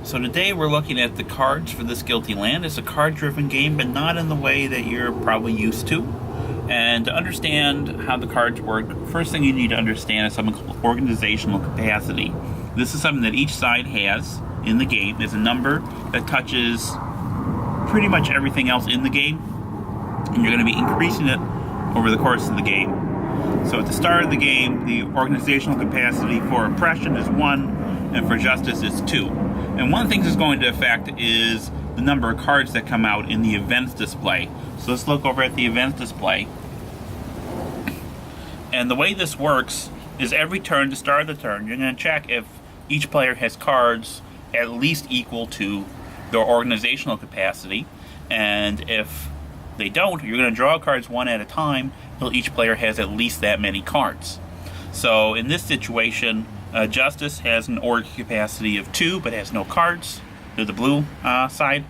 So today we're looking at the cards for This Guilty Land. It's a card-driven game, but not in the way that you're probably used to. And to understand how the cards work, first thing you need to understand is something called organizational capacity. This is something that each side has in the game. It's a number that touches pretty much everything else in the game, and you're going to be increasing it over the course of the game. So at the start of the game, the organizational capacity for oppression is 1, and for justice is 2. And one of the things it's going to affect is the number of cards that come out in the events display. So let's look over at the events display. And the way this works is every turn, to start the turn, you're going to check if each player has cards at least equal to their organizational capacity. And if they don't, you're going to draw cards one at a time until each player has at least that many cards. So in this situation, Justice has an org capacity of 2, but has no cards. They're the blue side.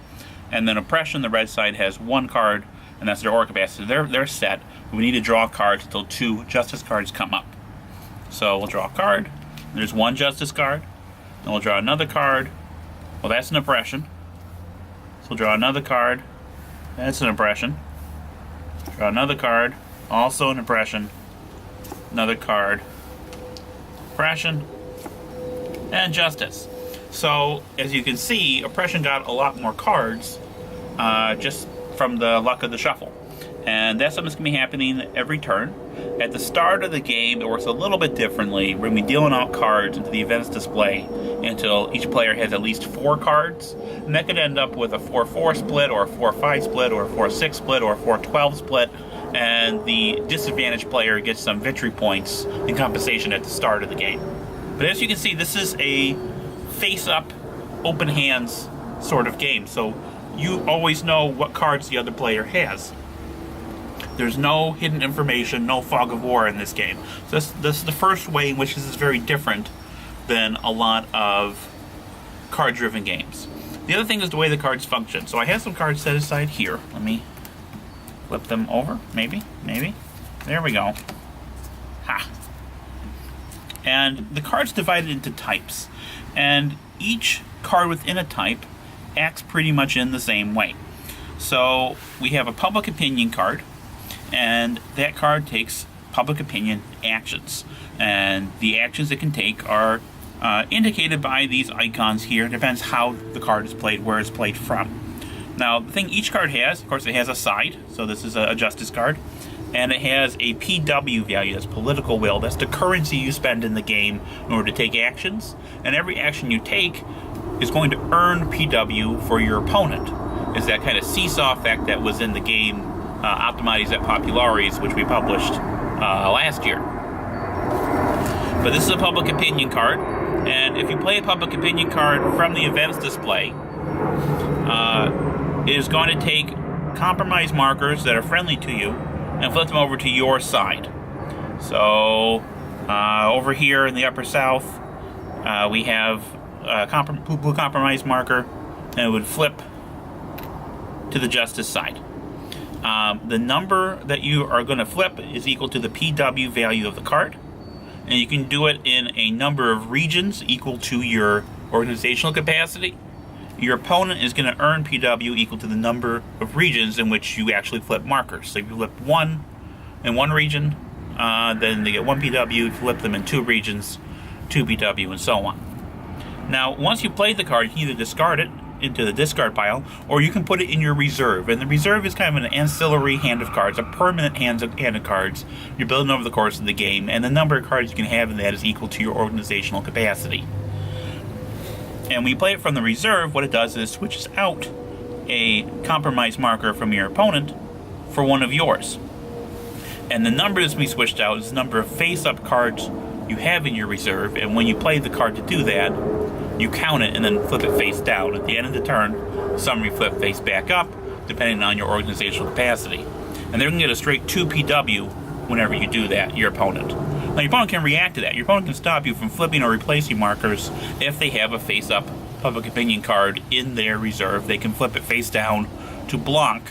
And then Oppression, the red side, has 1 card, and that's their org capacity. They're set. We need to draw cards until 2 Justice cards come up. So we'll draw a card. There's 1 Justice card. Then we'll draw another card. Well, that's an Oppression. So we'll draw another card. That's an Oppression. Draw another card. Also an Oppression. Another card. Oppression, and Justice. So, as you can see, Oppression got a lot more cards just from the luck of the shuffle. And that's something that's going to be happening every turn. At the start of the game, it works a little bit differently. We're going to be dealing out cards into the events display until each player has at least 4 cards. And that could end up with a 4-4 split, or a 4-5 split, or a 4-6 split, or a 4-12 split. And the disadvantaged player gets some victory points in compensation at the start of the game. But as you can see, this is a face-up, open hands sort of game. So you always know what cards the other player has. There's no hidden information, no fog of war in this game. So this is the first way in which this is very different than a lot of card-driven games. The other thing is the way the cards function. So I have some cards set aside here. Let me flip them over, maybe. There we go. Ha. And the card's divided into types. And each card within a type acts pretty much in the same way. So we have a public opinion card, and that card takes public opinion actions. And the actions it can take are indicated by these icons here. It depends how the card is played, where it's played from. Now, the thing each card has, of course, it has a side, so this is a Justice card, and it has a PW value, that's political will. That's the currency you spend in the game in order to take actions, and every action you take is going to earn PW for your opponent. It's that kind of seesaw effect that was in the game Optimizes et Populares, which we published last year. But this is a public opinion card, and if you play a public opinion card from the events display, it is going to take compromise markers that are friendly to you and flip them over to your side. So over here in the upper south, we have a blue compromise marker, and it would flip to the Justice side. The number that you are going to flip is equal to the PW value of the card, and you can do it in a number of regions equal to your organizational capacity. Your opponent is going to earn PW equal to the number of regions in which you actually flip markers. So if you flip 1 in one region, then they get 1 PW. If you flip them in 2 regions, 2 PW, and so on. Now, once you play the card, you can either discard it into the discard pile, or you can put it in your reserve. And the reserve is kind of an ancillary hand of cards, a permanent hand of cards you're building over the course of the game, and the number of cards you can have in that is equal to your organizational capacity. And when you play it from the reserve, what it does is it switches out a compromise marker from your opponent for one of yours. And the number that's going to be switched out is the number of face-up cards you have in your reserve, and when you play the card to do that, you count it and then flip it face down. At the end of the turn, some flip face back up, depending on your organizational capacity. And they're going to get a straight 2 PW whenever you do that, your opponent. Now, your opponent can react to that. Your opponent can stop you from flipping or replacing markers if they have a face-up public opinion card in their reserve. They can flip it face down to block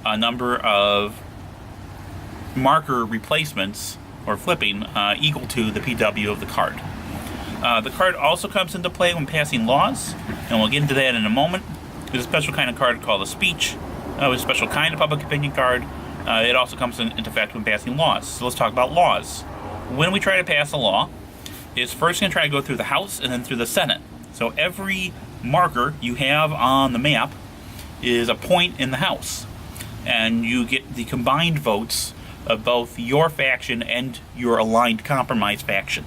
a number of marker replacements or flipping equal to the PW of the card. The card also comes into play when passing laws, and we'll get into that in a moment. There's a special kind of card called a speech, a special kind of public opinion card. It also comes into effect when passing laws. So let's talk about laws. When we try to pass a law, it's first going to try to go through the House and then through the Senate. So every marker you have on the map is a point in the House, and you get the combined votes of both your faction and your aligned compromise faction.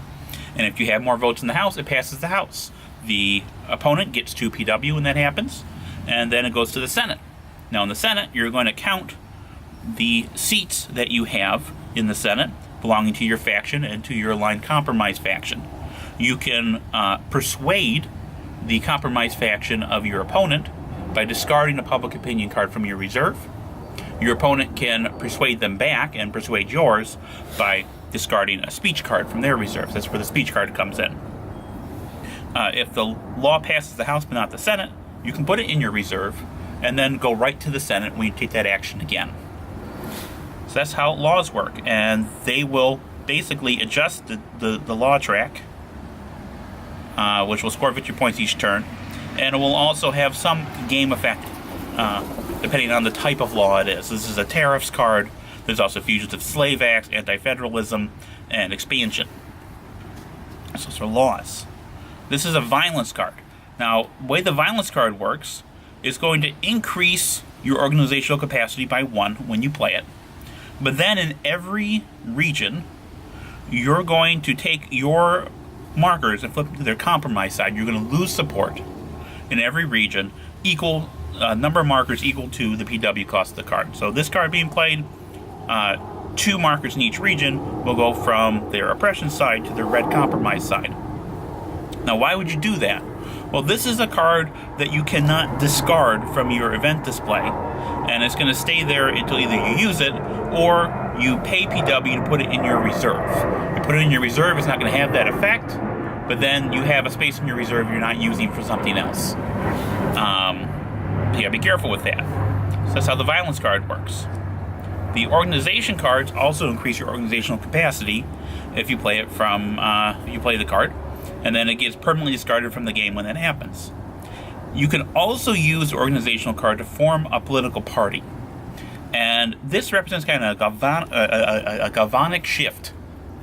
And if you have more votes in the House, it passes the House. The opponent gets 2 PW when that happens, and then it goes to the Senate. Now in the Senate, you're going to count the seats that you have in the Senate belonging to your faction and to your aligned compromise faction. You can persuade the compromise faction of your opponent by discarding a public opinion card from your reserve. Your opponent can persuade them back and persuade yours by discarding a speech card from their reserves. That's where the speech card comes in. If the law passes the House but not the Senate, you can put it in your reserve and then go right to the Senate when you take that action again. So that's how laws work, and they will basically adjust the law track, which will score victory points each turn, and it will also have some game effect depending on the type of law it is. This is a tariffs card. There's also Fugitive Slave Acts, Anti-Federalism, and Expansion. So those are laws. This is a violence card. Now, the way the violence card works is going to increase your organizational capacity by 1 when you play it. But then in every region, you're going to take your markers and flip them to their compromise side. You're going to lose support in every region, equal number of markers equal to the PW cost of the card. So this card being played, 2 markers in each region will go from their oppression side to their red compromise side. Now, why would you do that? Well, this is a card that you cannot discard from your event display, and it's going to stay there until either you use it or you pay PW to put it in your reserve. You put it in your reserve, it's not going to have that effect, but then you have a space in your reserve you're not using for something else. You gotta be careful with that. So that's how the violence card works. The organization cards also increase your organizational capacity if you play it from, you play the card, and then it gets permanently discarded from the game when that happens. You can also use the organizational card to form a political party. And this represents kind of a galvanic shift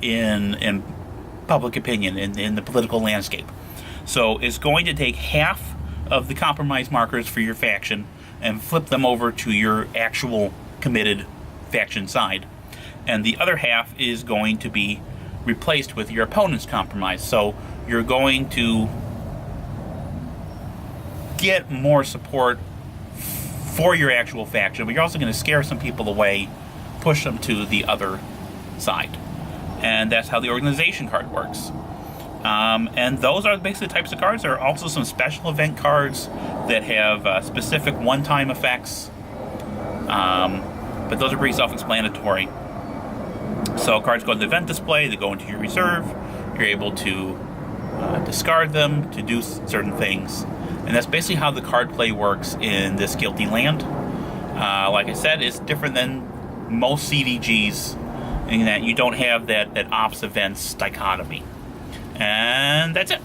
in public opinion, in the political landscape. So it's going to take half of the compromise markers for your faction and flip them over to your actual committed faction side. And the other half is going to be replaced with your opponent's compromise. So you're going to get more support for your actual faction, but you're also going to scare some people away, push them to the other side. And that's how the organization card works. And those are basically the types of cards. There are also some special event cards that have specific one-time effects, but those are pretty self-explanatory. So cards go to the event display, they go into your reserve, you're able to discard them to do certain things, and that's basically how the card play works in this Guilty Land. Like I said, it's different than most CVGs in that you don't have that ops events dichotomy. And that's it.